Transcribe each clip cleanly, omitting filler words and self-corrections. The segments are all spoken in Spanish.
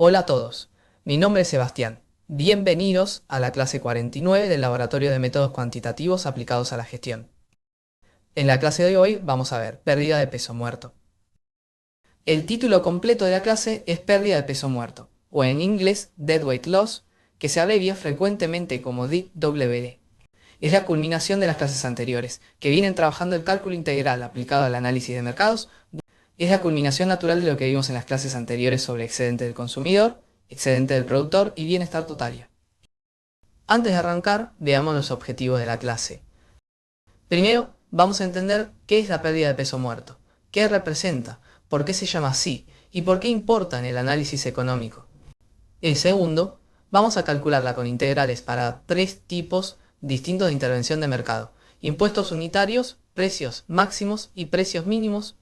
Hola a todos, mi nombre es Sebastián. Bienvenidos a la clase 49 del Laboratorio de Métodos Cuantitativos Aplicados a la Gestión. En la clase de hoy vamos a ver pérdida de peso muerto. El título completo de la clase es pérdida de peso muerto, o en inglés Dead Weight Loss, que se abrevia frecuentemente como DWD. Es la culminación de las clases anteriores, que vienen trabajando el cálculo integral aplicado al análisis de mercados. Es la culminación natural de lo que vimos en las clases anteriores sobre excedente del consumidor, excedente del productor y bienestar total. Antes de arrancar, veamos los objetivos de la clase. Primero, vamos a entender qué es la pérdida de peso muerto, qué representa, por qué se llama así y por qué importa en el análisis económico. El segundo, vamos a calcularla con integrales para tres tipos distintos de intervención de mercado: impuestos unitarios, precios máximos y precios mínimos.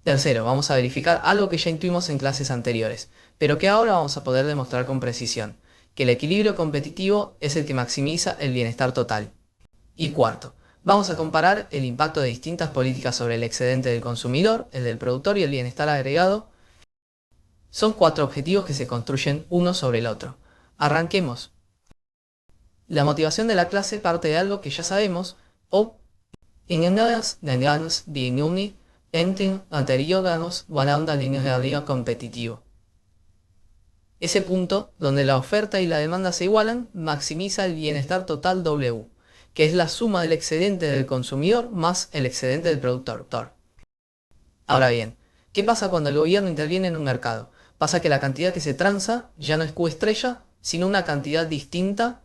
Tercero, vamos a verificar algo que ya intuimos en clases anteriores, pero que ahora vamos a poder demostrar con precisión, que el equilibrio competitivo es el que maximiza el bienestar total. Y cuarto, vamos a comparar el impacto de distintas políticas sobre el excedente del consumidor, el del productor y el bienestar agregado. Son cuatro objetivos que se construyen uno sobre el otro. Arranquemos. La motivación de la clase parte de algo que ya sabemos, o ingenieros de ganos de Inuni enten anterior ganos guaranda lineal competitivo. Ese punto, donde la oferta y la demanda se igualan, maximiza el bienestar total W, que es la suma del excedente del consumidor más el excedente del productor. Ahora bien, ¿qué pasa cuando el gobierno interviene en un mercado? Pasa que la cantidad que se transa ya no es Q estrella, sino una cantidad distinta,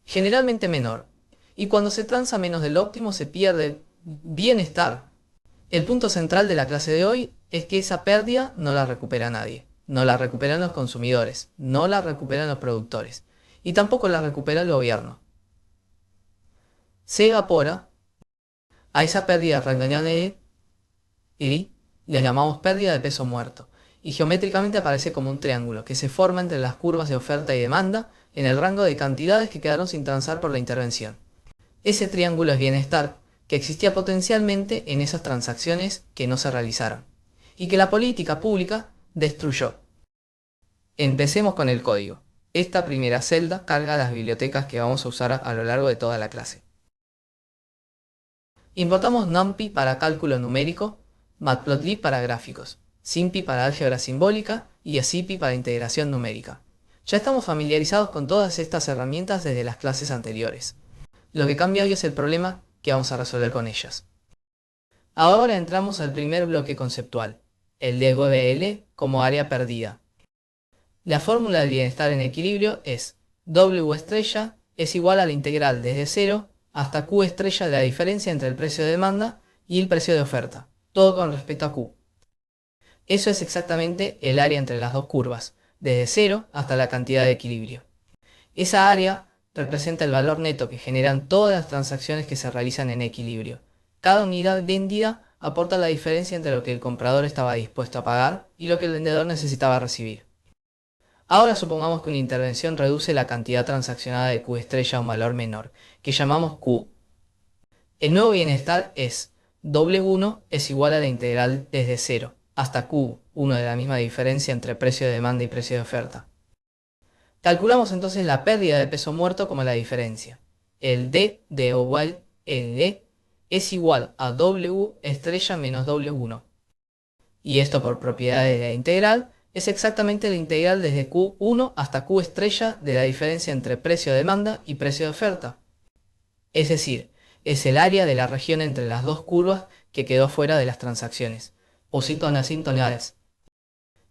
generalmente menor. Y cuando se transa menos del óptimo se pierde bienestar. El punto central de la clase de hoy es que esa pérdida no la recupera nadie. No la recuperan los consumidores, no la recuperan los productores y tampoco la recupera el gobierno. Se evapora a esa pérdida regañable y le llamamos pérdida de peso muerto, y geométricamente aparece como un triángulo que se forma entre las curvas de oferta y demanda en el rango de cantidades que quedaron sin transar por la intervención. Ese triángulo es bienestar que existía potencialmente en esas transacciones que no se realizaron y que la política pública destruyó. Empecemos con el código. Esta primera celda carga las bibliotecas que vamos a usar a lo largo de toda la clase. Importamos NumPy para cálculo numérico, Matplotlib para gráficos, SymPy para álgebra simbólica y SciPy para integración numérica. Ya estamos familiarizados con todas estas herramientas desde las clases anteriores. Lo que cambia hoy es el problema que vamos a resolver con ellas. Ahora entramos al primer bloque conceptual, el de GBL como área perdida. La fórmula del bienestar en equilibrio es W estrella es igual a la integral desde 0 hasta Q estrella de la diferencia entre el precio de demanda y el precio de oferta, todo con respecto a Q. Eso es exactamente el área entre las dos curvas, desde 0 hasta la cantidad de equilibrio. Esa área representa el valor neto que generan todas las transacciones que se realizan en equilibrio. Cada unidad vendida aporta la diferencia entre lo que el comprador estaba dispuesto a pagar y lo que el vendedor necesitaba recibir. Ahora supongamos que una intervención reduce la cantidad transaccionada de Q estrella a un valor menor, que llamamos Q. El nuevo bienestar es W1 es igual a la integral desde 0 hasta Q1 de la misma diferencia entre precio de demanda y precio de oferta. Calculamos entonces la pérdida de peso muerto como la diferencia. El D de igual LD es igual a W estrella menos W1. Y esto por propiedad de la integral es exactamente la integral desde Q1 hasta Q estrella de la diferencia entre precio de demanda y precio de oferta. Es decir, es el área de la región entre las dos curvas que quedó fuera de las transacciones, o asintonadas.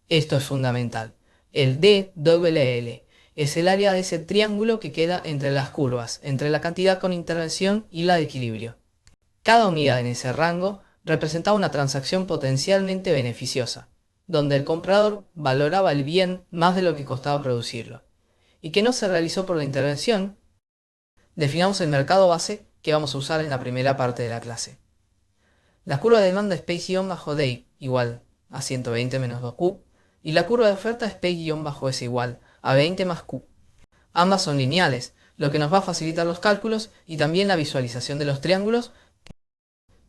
Esto es fundamental. El DWL es el área de ese triángulo que queda entre las curvas, entre la cantidad con intervención y la de equilibrio. Cada unidad en ese rango representaba una transacción potencialmente beneficiosa, donde el comprador valoraba el bien más de lo que costaba producirlo, y que no se realizó por la intervención. Definamos el mercado base que vamos a usar en la primera parte de la clase. La curva de demanda es P-day igual a 120 menos 2Q, y la curva de oferta es P-s igual a 20 más Q. Ambas son lineales, lo que nos va a facilitar los cálculos y también la visualización de los triángulos.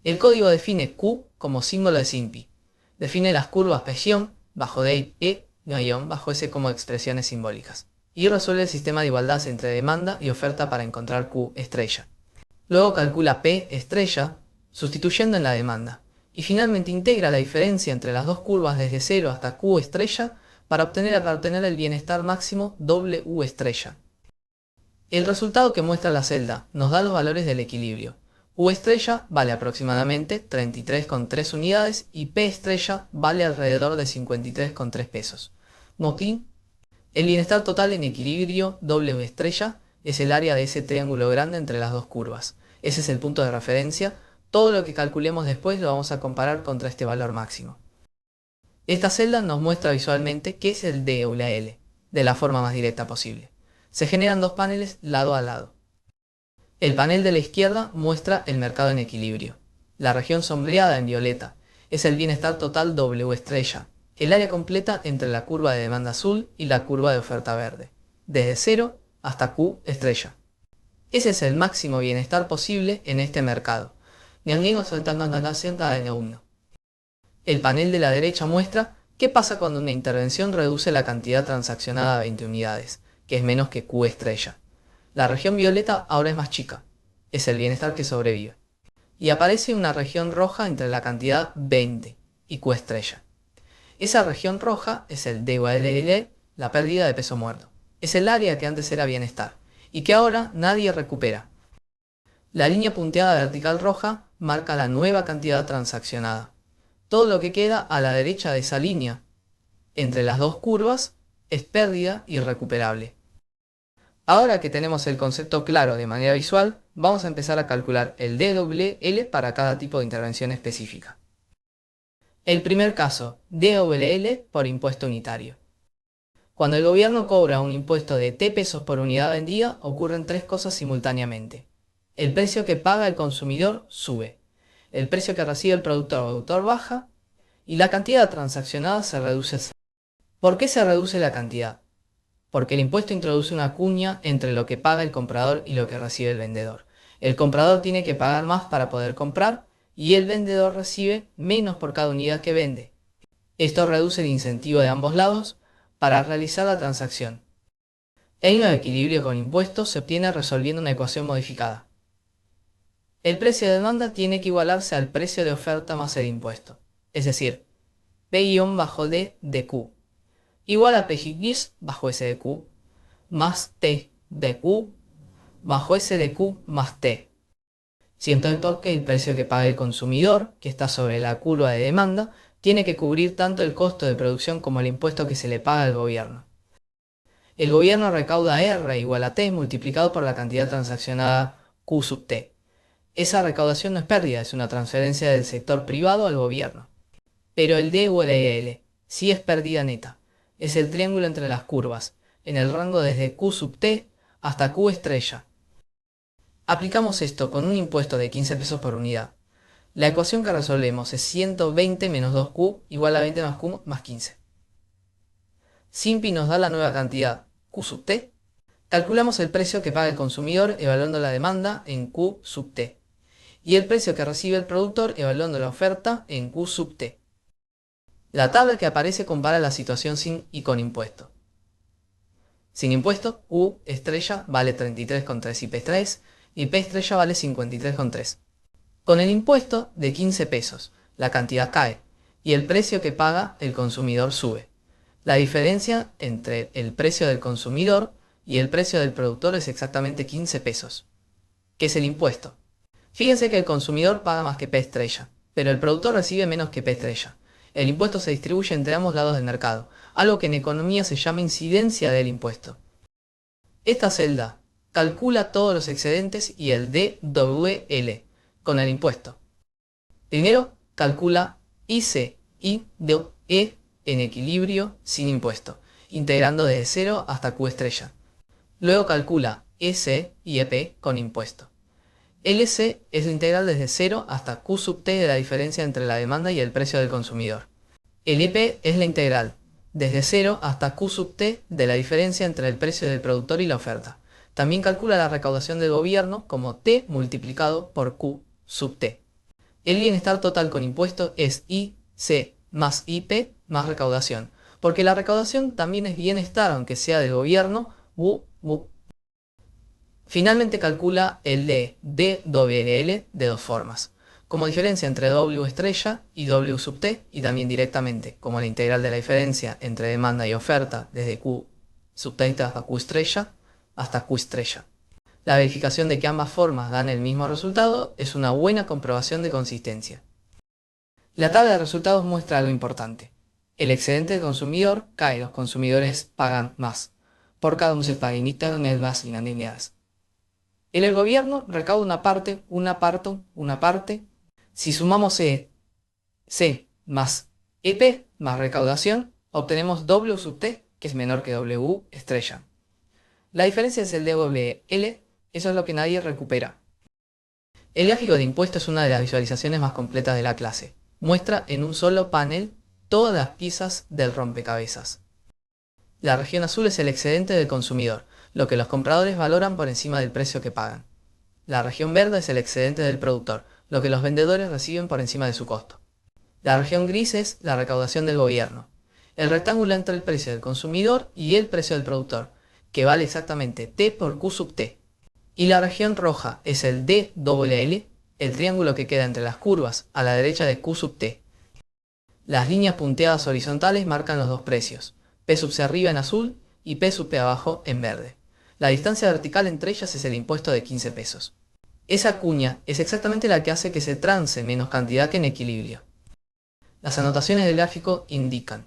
El código define Q como símbolo de SymPy. Define las curvas P- bajo D y E guión bajo S como expresiones simbólicas. Y resuelve el sistema de igualdad entre demanda y oferta para encontrar Q estrella. Luego calcula P estrella, sustituyendo en la demanda. Y finalmente integra la diferencia entre las dos curvas desde 0 hasta Q estrella para obtener el bienestar máximo W estrella. El resultado que muestra la celda nos da los valores del equilibrio. U estrella vale aproximadamente 33,3 unidades y P estrella vale alrededor de 53,3 pesos. Motín. El bienestar total en equilibrio W estrella es el área de ese triángulo grande entre las dos curvas. Ese es el punto de referencia. Todo lo que calculemos después lo vamos a comparar contra este valor máximo. Esta celda nos muestra visualmente qué es el DWL, de la forma más directa posible. Se generan dos paneles lado a lado. El panel de la izquierda muestra el mercado en equilibrio. La región sombreada en violeta es el bienestar total W estrella, el área completa entre la curva de demanda azul y la curva de oferta verde, desde 0 hasta Q estrella. Ese es el máximo bienestar posible en este mercado. El panel de la derecha muestra qué pasa cuando una intervención reduce la cantidad transaccionada a 20 unidades, que es menos que Q estrella. La región violeta ahora es más chica, es el bienestar que sobrevive. Y aparece una región roja entre la cantidad 20 y Q estrella. Esa región roja es el DWL, la pérdida de peso muerto. Es el área que antes era bienestar y que ahora nadie recupera. La línea punteada vertical roja marca la nueva cantidad transaccionada. Todo lo que queda a la derecha de esa línea, entre las dos curvas, es pérdida irrecuperable. Ahora que tenemos el concepto claro de manera visual, vamos a empezar a calcular el DWL para cada tipo de intervención específica. El primer caso, DWL por impuesto unitario. Cuando el gobierno cobra un impuesto de T pesos por unidad vendida, ocurren tres cosas simultáneamente. El precio que paga el consumidor sube, el precio que recibe el productor baja y la cantidad transaccionada se reduce. ¿Por qué se reduce la cantidad? Porque el impuesto introduce una cuña entre lo que paga el comprador y lo que recibe el vendedor. El comprador tiene que pagar más para poder comprar y el vendedor recibe menos por cada unidad que vende. Esto reduce el incentivo de ambos lados para realizar la transacción. El nuevo equilibrio con impuestos se obtiene resolviendo una ecuación modificada. El precio de demanda tiene que igualarse al precio de oferta más el impuesto, es decir, P-D de Q, igual a PX bajo S de Q, más T de Q, bajo S de Q más T. Siendo que el precio que paga el consumidor, que está sobre la curva de demanda, tiene que cubrir tanto el costo de producción como el impuesto que se le paga al gobierno. El gobierno recauda R igual a T multiplicado por la cantidad transaccionada Q sub T. Esa recaudación no es pérdida, es una transferencia del sector privado al gobierno. Pero el DWL sí es pérdida neta. Es el triángulo entre las curvas, en el rango desde Q sub T hasta Q estrella. Aplicamos esto con un impuesto de 15 pesos por unidad. La ecuación que resolvemos es 120 menos 2Q igual a 20 más Q más 15. Simpi nos da la nueva cantidad, Q sub T. Calculamos el precio que paga el consumidor evaluando la demanda en Q sub T. Y el precio que recibe el productor evaluando la oferta en Q sub T. La tabla que aparece compara la situación sin y con impuesto. Sin impuesto, U estrella vale 33,3 y P3, y P estrella vale 53,3. Con el impuesto de 15 pesos, la cantidad cae, y el precio que paga el consumidor sube. La diferencia entre el precio del consumidor y el precio del productor es exactamente 15 pesos. ¿Qué es el impuesto? Fíjense que el consumidor paga más que P estrella, pero el productor recibe menos que P estrella. El impuesto se distribuye entre ambos lados del mercado, algo que en economía se llama incidencia del impuesto. Esta celda calcula todos los excedentes y el DWL con el impuesto. Primero calcula IC y DE en equilibrio sin impuesto, integrando desde 0 hasta Q estrella. Luego calcula S y EP con impuesto. LC es la integral desde 0 hasta Q sub T de la diferencia entre la demanda y el precio del consumidor. El EP es la integral desde 0 hasta Q sub T de la diferencia entre el precio del productor y la oferta. También calcula la recaudación del gobierno como T multiplicado por Q sub T. El bienestar total con impuesto es IC más IP más recaudación, porque la recaudación también es bienestar, aunque sea del gobierno. Finalmente calcula el DWL de dos formas, como diferencia entre W estrella y W sub t, y también directamente, como la integral de la diferencia entre demanda y oferta desde Q sub t hasta Q estrella hasta Q estrella. La verificación de que ambas formas dan el mismo resultado es una buena comprobación de consistencia. La tabla de resultados muestra algo importante. El excedente del consumidor cae, los consumidores pagan más. Por cada un se paga en internet más inalineadas. El gobierno recauda una parte. Si sumamos C más EP más recaudación, obtenemos W sub T, que es menor que W estrella. La diferencia es el DWL, eso es lo que nadie recupera. El gráfico de impuesto es una de las visualizaciones más completas de la clase. Muestra en un solo panel todas las piezas del rompecabezas. La región azul es el excedente del consumidor, lo que los compradores valoran por encima del precio que pagan. La región verde es el excedente del productor, lo que los vendedores reciben por encima de su costo. La región gris es la recaudación del gobierno. El rectángulo entre el precio del consumidor y el precio del productor, que vale exactamente T por Q sub T. Y la región roja es el DWL, el triángulo que queda entre las curvas a la derecha de Q sub T. Las líneas punteadas horizontales marcan los dos precios, P sub C arriba en azul y P sub P abajo en verde. La distancia vertical entre ellas es el impuesto de 15 pesos. Esa cuña es exactamente la que hace que se trance menos cantidad que en equilibrio. Las anotaciones del gráfico indican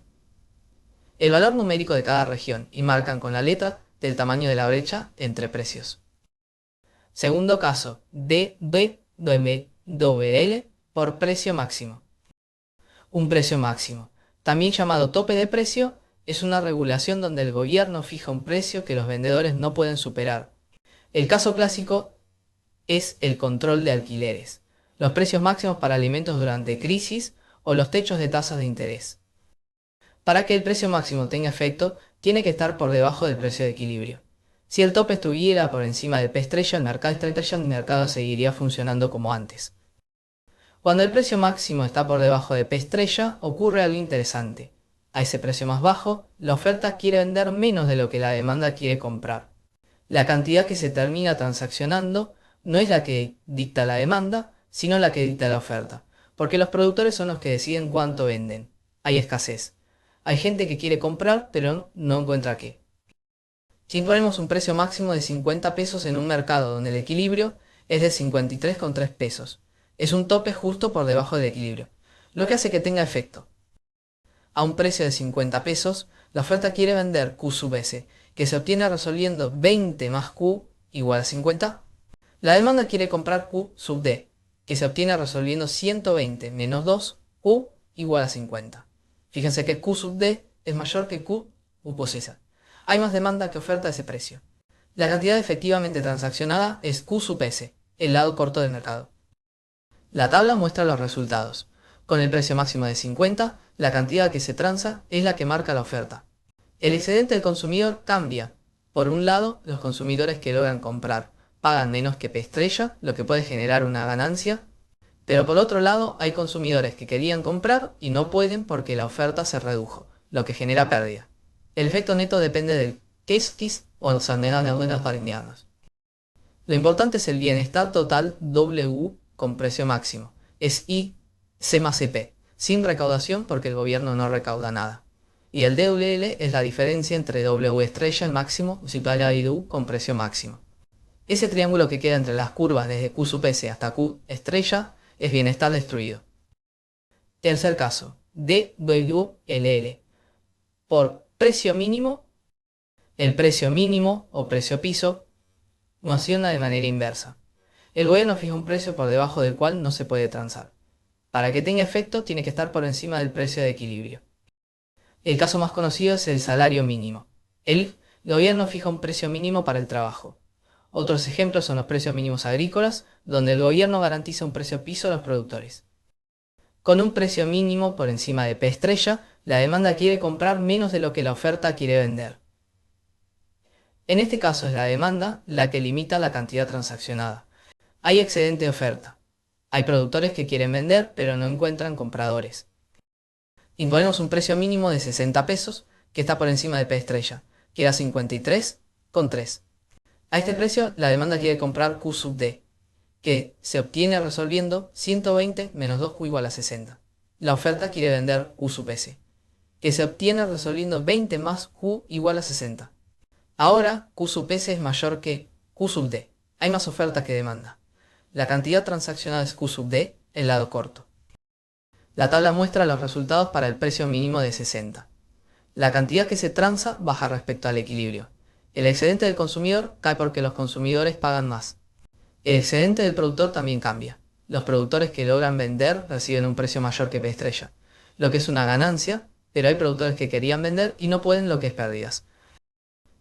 el valor numérico de cada región y marcan con la letra del tamaño de la brecha entre precios. Segundo caso, DWL por precio máximo. Un precio máximo, también llamado tope de precio, es una regulación donde el gobierno fija un precio que los vendedores no pueden superar. El caso clásico es el control de alquileres, los precios máximos para alimentos durante crisis o los techos de tasas de interés. Para que el precio máximo tenga efecto, tiene que estar por debajo del precio de equilibrio. Si el tope estuviera por encima del P estrella, el mercado seguiría funcionando como antes. Cuando el precio máximo está por debajo de P estrella, ocurre algo interesante. A ese precio más bajo, la oferta quiere vender menos de lo que la demanda quiere comprar. La cantidad que se termina transaccionando no es la que dicta la demanda, sino la que dicta la oferta, porque los productores son los que deciden cuánto venden. Hay escasez. Hay gente que quiere comprar, pero no encuentra qué. Si ponemos un precio máximo de 50 pesos en un mercado donde el equilibrio es de 53,3 pesos, es un tope justo por debajo del equilibrio, lo que hace que tenga efecto. A un precio de 50 pesos, la oferta quiere vender Q sub S, que se obtiene resolviendo 20 más Q igual a 50. La demanda quiere comprar Q sub D, que se obtiene resolviendo 120 menos 2 Q igual a 50. Fíjense que Q sub D es mayor que Q sub S. Hay más demanda que oferta a ese precio. La cantidad efectivamente transaccionada es Q sub S, el lado corto del mercado. La tabla muestra los resultados. Con el precio máximo de 50, la cantidad que se transa es la que marca la oferta. El excedente del consumidor cambia. Por un lado, los consumidores que logran comprar pagan menos que P estrella, lo que puede generar una ganancia. Pero por otro lado, hay consumidores que querían comprar y no pueden porque la oferta se redujo, lo que genera pérdida. El efecto neto depende del KISS o los ordenadores alineados. Lo importante es el bienestar total W con precio máximo. Es I, C más EP, sin recaudación porque el gobierno no recauda nada. Y el DWL es la diferencia entre W estrella, el máximo, multiplicado y U con precio máximo. Ese triángulo que queda entre las curvas desde Q sub S hasta Q estrella es bienestar destruido. Tercer caso, DWLL. Por precio mínimo, el precio mínimo o precio piso funciona de manera inversa. El gobierno fija un precio por debajo del cual no se puede transar. Para que tenga efecto tiene que estar por encima del precio de equilibrio. El caso más conocido es el salario mínimo. El gobierno fija un precio mínimo para el trabajo. Otros ejemplos son los precios mínimos agrícolas, donde el gobierno garantiza un precio piso a los productores. Con un precio mínimo por encima de P estrella, la demanda quiere comprar menos de lo que la oferta quiere vender. En este caso es la demanda la que limita la cantidad transaccionada. Hay excedente de oferta. Hay productores que quieren vender pero no encuentran compradores. Imponemos un precio mínimo de 60 pesos, que está por encima de P estrella, que era 53,3. A este precio, la demanda quiere comprar Q sub D, que se obtiene resolviendo 120 menos 2Q igual a 60. La oferta quiere vender Q sub S, que se obtiene resolviendo 20 más Q igual a 60. Ahora Q sub S es mayor que Q sub D. Hay más oferta que demanda. La cantidad transaccionada es Q sub D, el lado corto. La tabla muestra los resultados para el precio mínimo de 60. La cantidad que se transa baja respecto al equilibrio. El excedente del consumidor cae porque los consumidores pagan más. El excedente del productor también cambia. Los productores que logran vender reciben un precio mayor que P estrella, lo que es una ganancia, pero hay productores que querían vender y no pueden, lo que es pérdidas.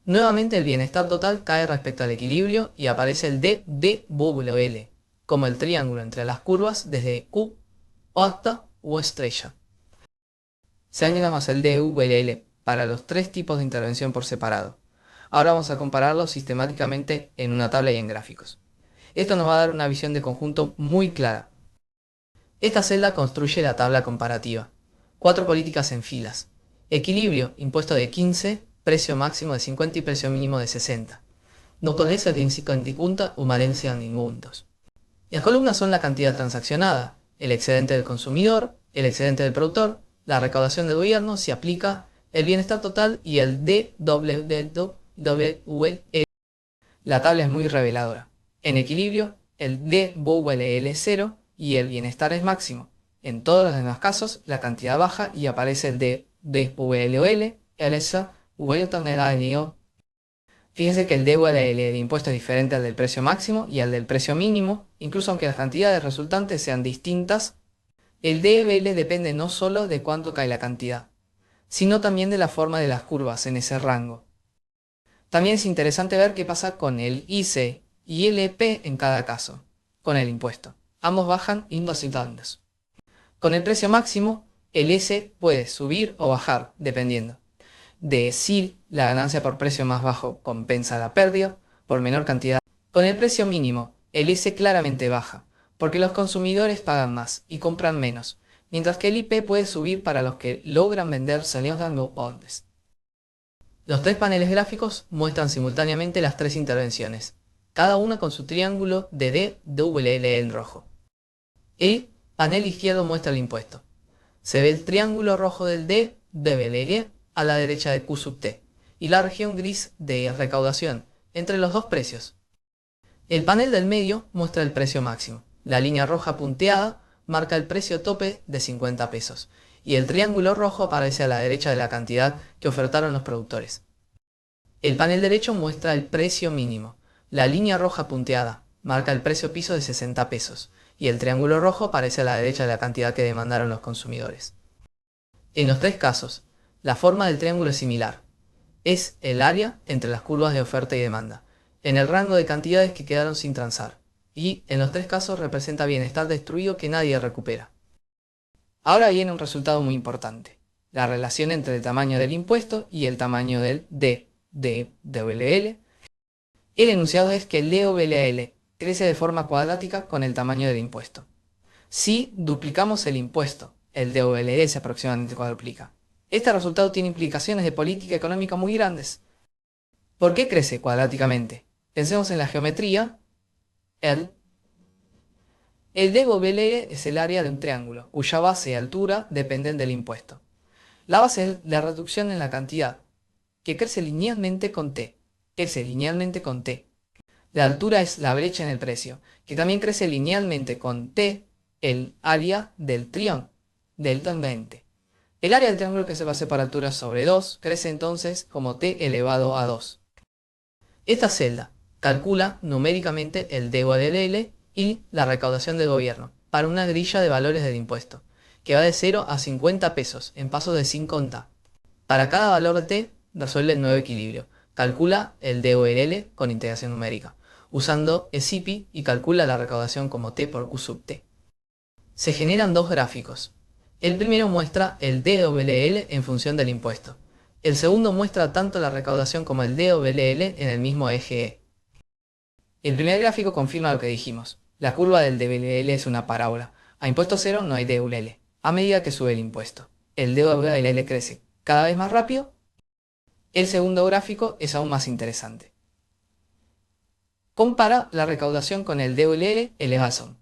Nuevamente el bienestar total cae respecto al equilibrio y aparece el DWL, como el triángulo entre las curvas desde Q hasta U estrella. Si añadimos el DWL para los tres tipos de intervención por separado. Ahora vamos a compararlos sistemáticamente en una tabla y en gráficos. Esto nos va a dar una visión de conjunto muy clara. Esta celda construye la tabla comparativa. 4 políticas en filas. Equilibrio, impuesto de 15, precio máximo de 50 y precio mínimo de 60. No conece de 50 humarencia ningundos. Las columnas son la cantidad transaccionada, el excedente del consumidor, el excedente del productor, la recaudación del gobierno, si aplica, el bienestar total y el DWL. La tabla es muy reveladora. En equilibrio, el DWL es 0 y el bienestar es máximo. En todos los demás casos, la cantidad baja y aparece el DWL, Fíjense que el DWL de impuesto es diferente al del precio máximo y al del precio mínimo, incluso aunque las cantidades resultantes sean distintas. El DWL depende no solo de cuánto cae la cantidad, sino también de la forma de las curvas en ese rango. También es interesante ver qué pasa con el IC y el EP en cada caso, con el impuesto. Ambos bajan indocitantes. Con el precio máximo, el S puede subir o bajar, dependiendo de si la ganancia por precio más bajo compensa la pérdida por menor cantidad. Con el precio mínimo, el S claramente baja, porque los consumidores pagan más y compran menos, mientras que el IP puede subir para los que logran vender saliendo bonds. Los tres paneles gráficos muestran simultáneamente las tres intervenciones, cada una con su triángulo de DWL en rojo. El panel izquierdo muestra el impuesto. Se ve el triángulo rojo del DWL a la derecha de Q sub T y la región gris de recaudación entre los dos precios. El panel del medio muestra el precio máximo. La línea roja punteada marca el precio tope de 50 pesos y el triángulo rojo aparece a la derecha de la cantidad que ofertaron los productores. El panel derecho muestra el precio mínimo. La línea roja punteada marca el precio piso de 60 pesos y el triángulo rojo aparece a la derecha de la cantidad que demandaron los consumidores. En los tres casos, la forma del triángulo es similar. Es el área entre las curvas de oferta y demanda, en el rango de cantidades que quedaron sin transar, y en los tres casos representa bienestar destruido que nadie recupera. Ahora viene un resultado muy importante, la relación entre el tamaño del impuesto y el tamaño del DWL. El enunciado es que el DWL crece de forma cuadrática con el tamaño del impuesto. Si duplicamos el impuesto, el DWL se aproximadamente cuadruplica. Este resultado tiene implicaciones de política económica muy grandes. ¿Por qué crece cuadráticamente? Pensemos en la geometría. El DWL es el área de un triángulo, cuya base y altura dependen del impuesto. La base es la reducción en la cantidad, que crece linealmente con T. La altura es la brecha en el precio, que también crece linealmente con T, el área del triángulo, del tangente. El área del triángulo que se basa por altura sobre 2 crece entonces como T elevado a 2. Esta celda calcula numéricamente el DWL y la recaudación del gobierno para una grilla de valores del impuesto, que va de 0 a 50 pesos en pasos de 50. Para cada valor de T, resuelve el nuevo equilibrio. Calcula el DWL con integración numérica, usando SIPI y calcula la recaudación como T por Q sub T. Se generan dos gráficos. El primero muestra el DWL en función del impuesto. El segundo muestra tanto la recaudación como el DWL en el mismo eje E. El primer gráfico confirma lo que dijimos. La curva del DWL es una parábola. A impuesto cero no hay DWL, a medida que sube el impuesto. el DOLL crece cada vez más rápido. El segundo gráfico es aún más interesante. Compara la recaudación con el DOLL elevación.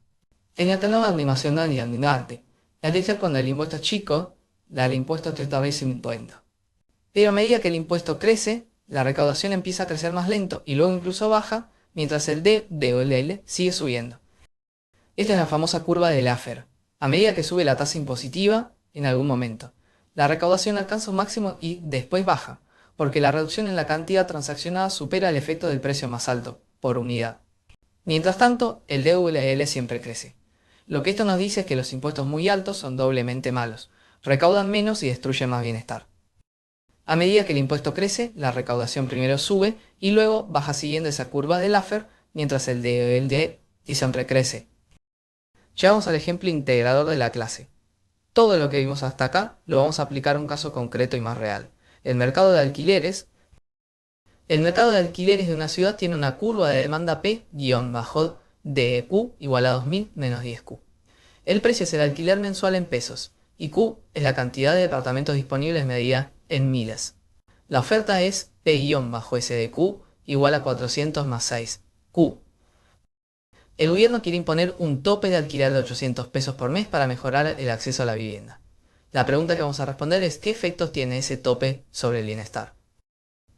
En el tenor animacional y andante, es decir, cuando el impuesto es chico, el impuesto te establece un impuesto. Pero a medida que el impuesto crece, la recaudación empieza a crecer más lento y luego incluso baja, mientras el DOLL sigue subiendo. Esta es la famosa curva de Laffer. A medida que sube la tasa impositiva, en algún momento, la recaudación alcanza un máximo y después baja, porque la reducción en la cantidad transaccionada supera el efecto del precio más alto, por unidad. Mientras tanto, el DOLL siempre crece. Lo que esto nos dice es que los impuestos muy altos son doblemente malos, recaudan menos y destruyen más bienestar. A medida que el impuesto crece, la recaudación primero sube y luego baja siguiendo esa curva de Laffer, mientras el DOLL siempre crece. Llegamos al ejemplo integrador de la clase. Todo lo que vimos hasta acá lo vamos a aplicar a un caso concreto y más real. El mercado de alquileres. El mercado de alquileres de una ciudad tiene una curva de demanda P-DQ igual a 2000 menos 10Q. El precio es el alquiler mensual en pesos y Q es la cantidad de departamentos disponibles medida en miles. La oferta es P-SDQ igual a 400 más 6 Q. El gobierno quiere imponer un tope de alquiler de 800 pesos por mes para mejorar el acceso a la vivienda. La pregunta que vamos a responder es ¿qué efectos tiene ese tope sobre el bienestar?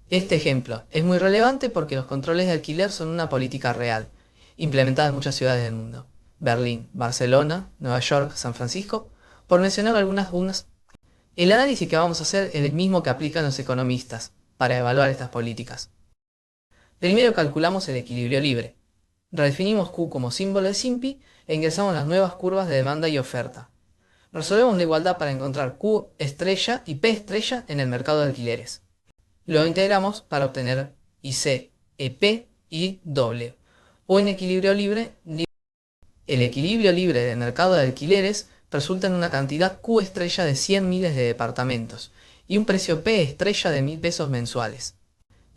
Este ejemplo es muy relevante porque los controles de alquiler son una política real, implementada en muchas ciudades del mundo. Berlín, Barcelona, Nueva York, San Francisco, por mencionar algunas. El análisis que vamos a hacer es el mismo que aplican los economistas para evaluar estas políticas. Primero calculamos el equilibrio libre. Redefinimos Q como símbolo de SIMPI e ingresamos las nuevas curvas de demanda y oferta. Resolvemos la igualdad para encontrar Q estrella y P estrella en el mercado de alquileres. Lo integramos para obtener IC, EP y W, o en equilibrio libre. El equilibrio libre del mercado de alquileres resulta en una cantidad Q estrella de 100 miles de departamentos y un precio P estrella de 1000 pesos mensuales.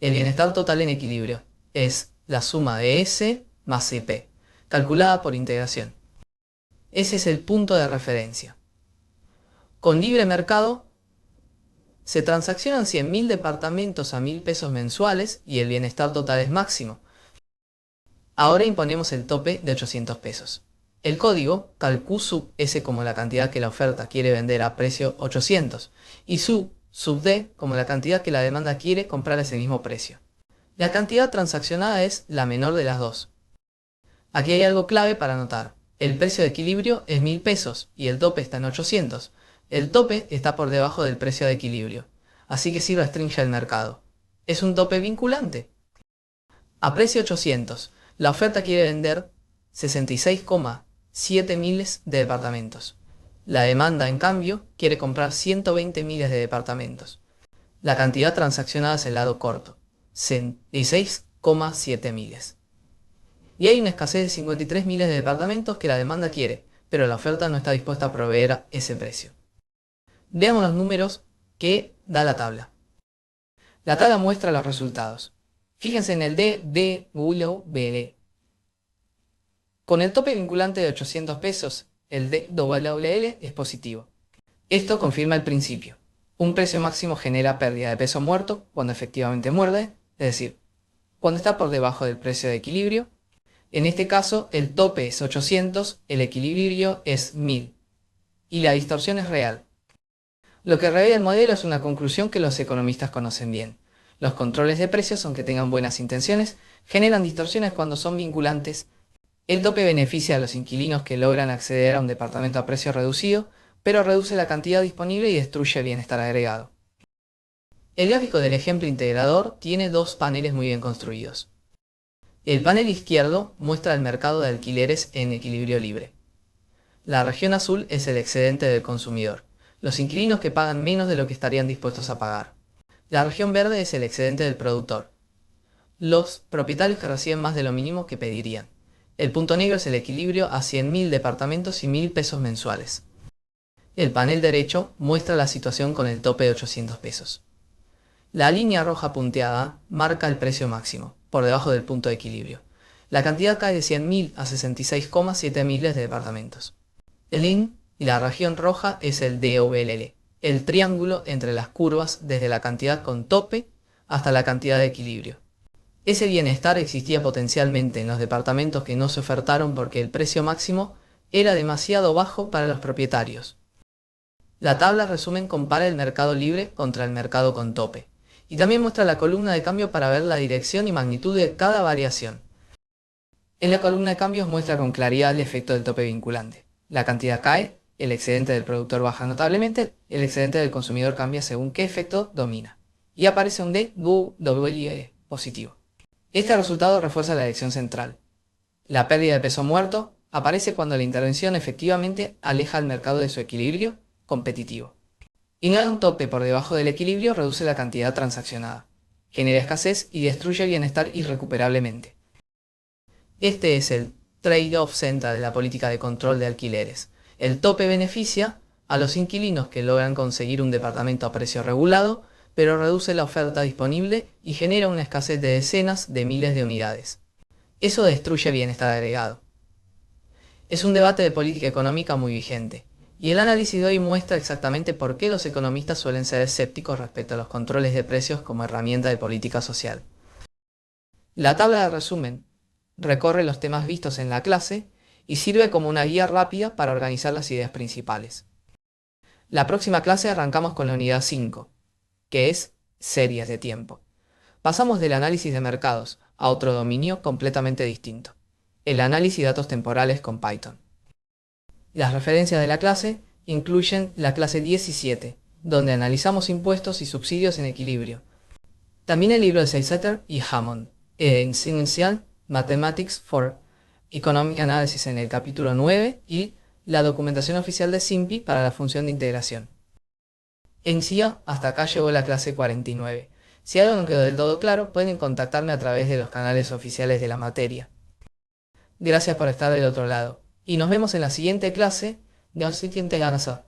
El bienestar total en equilibrio es la suma de S más EP, calculada por integración. Ese es el punto de referencia. Con libre mercado, se transaccionan 100.000 departamentos a 1000 pesos mensuales y el bienestar total es máximo. Ahora imponemos el tope de 800 pesos. El código calcu sub S como la cantidad que la oferta quiere vender a precio 800 y sub D como la cantidad que la demanda quiere comprar a ese mismo precio. La cantidad transaccionada es la menor de las dos. Aquí hay algo clave para notar. El precio de equilibrio es 1000 pesos y el tope está en 800. El tope está por debajo del precio de equilibrio, así que sí restringe el mercado. Es un tope vinculante. A precio 800, la oferta quiere vender 66,7 miles de departamentos. La demanda, en cambio, quiere comprar 120 miles de departamentos. La cantidad transaccionada es el lado corto, 66,7 miles. Y hay una escasez de 53 miles de departamentos que la demanda quiere, pero la oferta no está dispuesta a proveer a ese precio. Veamos los números que da la tabla. La tabla muestra los resultados. Fíjense en el DWL. Con el tope vinculante de 800 pesos, el DWL es positivo. Esto confirma el principio. Un precio máximo genera pérdida de peso muerto cuando efectivamente muerde, es decir, cuando está por debajo del precio de equilibrio. En este caso, el tope es 800, el equilibrio es 1000. Y la distorsión es real. Lo que revela el modelo es una conclusión que los economistas conocen bien. Los controles de precios, aunque tengan buenas intenciones, generan distorsiones cuando son vinculantes. El tope beneficia a los inquilinos que logran acceder a un departamento a precio reducido, pero reduce la cantidad disponible y destruye el bienestar agregado. El gráfico del ejemplo integrador tiene dos paneles muy bien construidos. El panel izquierdo muestra el mercado de alquileres en equilibrio libre. La región azul es el excedente del consumidor, los inquilinos que pagan menos de lo que estarían dispuestos a pagar. La región verde es el excedente del productor, los propietarios que reciben más de lo mínimo que pedirían. El punto negro es el equilibrio a 100.000 departamentos y 1000 pesos mensuales. El panel derecho muestra la situación con el tope de 800 pesos. La línea roja punteada marca el precio máximo, por debajo del punto de equilibrio. La cantidad cae de 100.000 a 66,7 miles de departamentos. El IN y la región roja es el DOLL. el triángulo entre las curvas desde la cantidad con tope hasta la cantidad de equilibrio. Ese bienestar existía potencialmente en los departamentos que no se ofertaron porque el precio máximo era demasiado bajo para los propietarios. La tabla resumen compara el mercado libre contra el mercado con tope, y también muestra la columna de cambio para ver la dirección y magnitud de cada variación. En la columna de cambios muestra con claridad el efecto del tope vinculante. La cantidad cae, el excedente del productor baja notablemente, el excedente del consumidor cambia según qué efecto domina. Y aparece un DWE positivo. Este resultado refuerza la dirección central. La pérdida de peso muerto aparece cuando la intervención efectivamente aleja al mercado de su equilibrio competitivo. Ignorar un tope por debajo del equilibrio reduce la cantidad transaccionada, genera escasez y destruye bienestar irrecuperablemente. Este es el trade-off central de la política de control de alquileres. El tope beneficia a los inquilinos que logran conseguir un departamento a precio regulado, pero reduce la oferta disponible y genera una escasez de decenas de miles de unidades. Eso destruye bienestar agregado. Es un debate de política económica muy vigente, y el análisis de hoy muestra exactamente por qué los economistas suelen ser escépticos respecto a los controles de precios como herramienta de política social. La tabla de resumen recorre los temas vistos en la clase y sirve como una guía rápida para organizar las ideas principales. La próxima clase arrancamos con la unidad 5, que es series de tiempo. Pasamos del análisis de mercados a otro dominio completamente distinto, el análisis de datos temporales con Python. Las referencias de la clase incluyen la clase 17, donde analizamos impuestos y subsidios en equilibrio. También el libro de Seiseter y Hammond, Essential Mathematics for Economic Analysis en el capítulo 9 y la documentación oficial de SIMPI para la función de integración. En sí, hasta acá llegó la clase 49. Si algo no quedó del todo claro, pueden contactarme a través de los canales oficiales de la materia. Gracias por estar del otro lado. Y nos vemos en la siguiente clase de la siguiente ganasa.